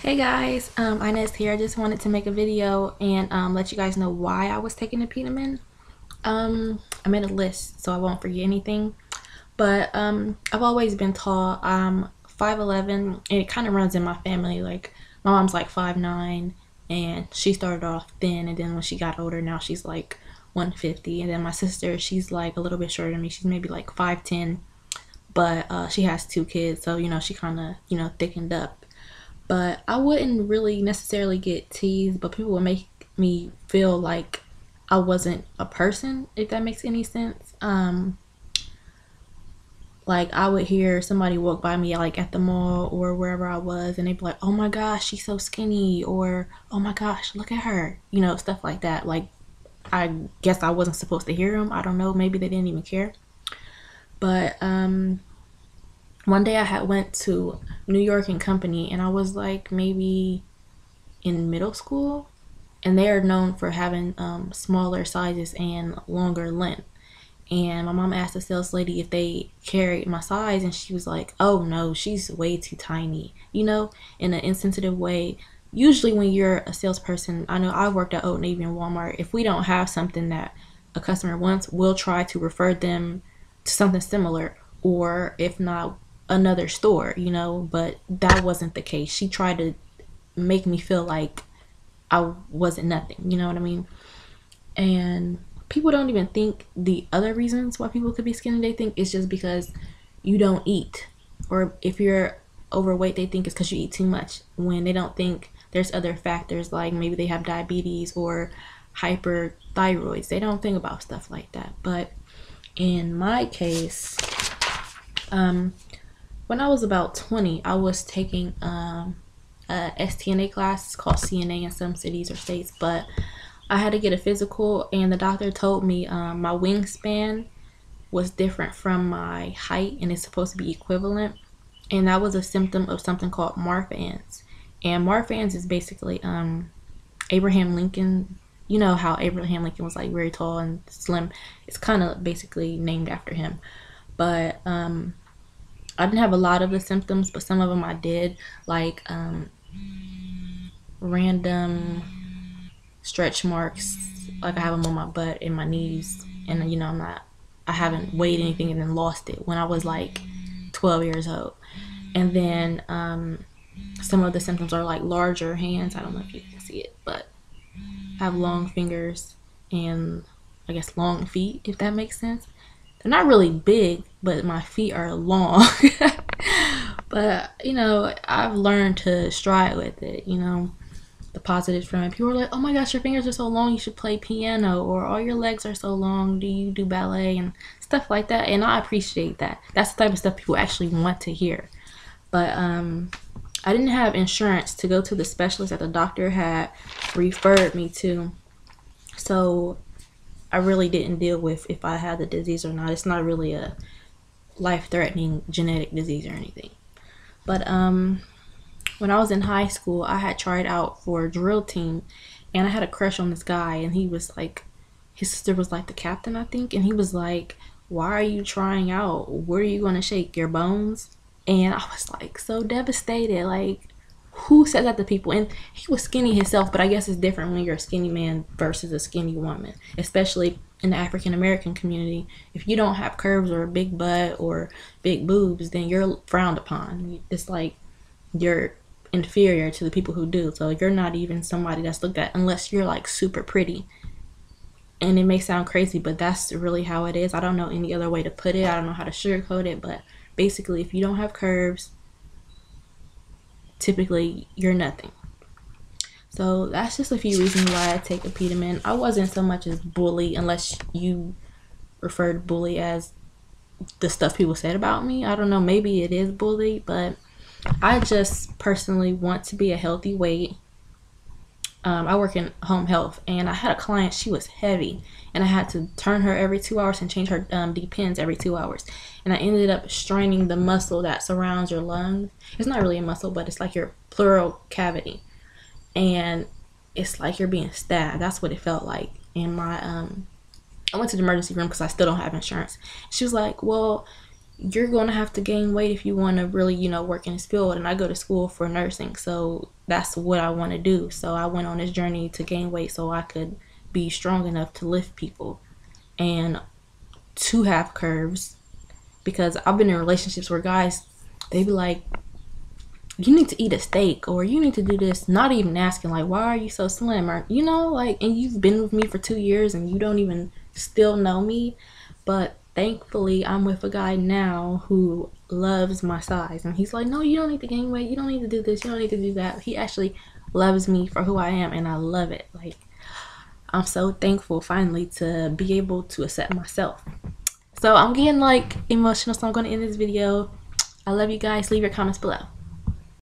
Hey guys, Inez here. I just wanted to make a video and let you guys know why I was taking Apetamin. I made a list so I won't forget anything. But I've always been tall. I'm 5'11", and it kind of runs in my family. Like my mom's like 5'9", and she started off thin, and then when she got older, now she's like 150. And then my sister, she's like a little bit shorter than me. She's maybe like 5'10", but she has two kids, so she kind of thickened up. But I wouldn't really necessarily get teased, but people would make me feel like I wasn't a person, if that makes any sense. Like I would hear somebody walk by me like at the mall or wherever I was, and they'd be like, "Oh my gosh, she's so skinny," or "Oh my gosh, look at her," stuff like that. Like I guess I wasn't supposed to hear them. I don't know. Maybe they didn't even care. But one day I had went to New York and Company, and I was like maybe in middle school, and they are known for having smaller sizes and longer length. And my mom asked the sales lady if they carried my size, and she was like, "Oh no, she's way too tiny," in an insensitive way. Usually when you're a salesperson, I know I worked at Old Navy and Walmart, if we don't have something that a customer wants, we'll try to refer them to something similar, or if not, another store, but that wasn't the case. She tried to make me feel like I wasn't nothing, you know what I mean? And people don't even think the other reasons why people could be skinny. They think it's just because you don't eat, or if you're overweight, they think it's because you eat too much, when they don't think there's other factors, like maybe they have diabetes or hyperthyroids. They don't think about stuff like that. But in my case, when I was about 20, I was taking a STNA class. It's called CNA in some cities or states, but I had to get a physical, and the doctor told me my wingspan was different from my height, and it's supposed to be equivalent. And that was a symptom of something called Marfan's. And Marfan's is basically Abraham Lincoln. You know how Abraham Lincoln was like very tall and slim. It's kind of basically named after him. But I didn't have a lot of the symptoms, but some of them I did, like random stretch marks, like I have them on my butt and my knees, and I haven't weighed anything and then lost it when I was like 12 years old. And then some of the symptoms are like larger hands. I don't know if you can see it, but I have long fingers and I guess long feet, if that makes sense. They're not really big, but my feet are long. But I've learned to stride with it, the positives from it. People are like, "Oh my gosh, your fingers are so long, you should play piano," or "All your legs are so long, do you do ballet?" and stuff like that. And I appreciate that. That's the type of stuff people actually want to hear. But I didn't have insurance to go to the specialist that the doctor had referred me to, so I really didn't deal with if I had the disease or not. It's not really a life-threatening genetic disease or anything. But when I was in high school, I had tried out for a drill team, and I had a crush on this guy, and he was like, his sister was like the captain, I think, and he was like, "Why are you trying out? Where are you going to shake your bones?" And I was like so devastated. Like, who says that to people? And he was skinny himself, but I guess it's different when you're a skinny man versus a skinny woman, especially in the African American community. If you don't have curves or a big butt or big boobs, then you're frowned upon. It's like you're inferior to the people who do. So you're not even somebody that's looked at unless you're like super pretty. And it may sound crazy, but that's really how it is. I don't know any other way to put it. I don't know how to sugarcoat it, but basically, if you don't have curves, typically you're nothing. So that's just a few reasons why I take Apetamin. I wasn't so much as bully, unless you refer to bully as the stuff people said about me. I don't know, maybe it is bully, but I just personally want to be a healthy weight. I work in home health, and I had a client, she was heavy, and I had to turn her every 2 hours and change her depends every 2 hours. And I ended up straining the muscle that surrounds your lungs. It's not really a muscle, but it's like your pleural cavity. And it's like you're being stabbed. That's what it felt like. And I went to the emergency room because I still don't have insurance. She was like, "Well, you're going to have to gain weight if you want to really, work in this field. And I go to school for nursing, so that's what I want to do. So I went on this journey to gain weight so I could be strong enough to lift people and to have curves. Because I've been in relationships where guys, they be like, you need to eat a steak, or you need to do this, not even asking like, why are you so slim, or like, and you've been with me for 2 years and you don't even still know me. But thankfully I'm with a guy now who loves my size, and he's like, no, you don't need to gain weight, you don't need to do this, you don't need to do that. He actually loves me for who I am, and I love it. Like, I'm so thankful finally to be able to accept myself. So I'm getting like emotional, so I'm going to end this video. I love you guys. Leave your comments below.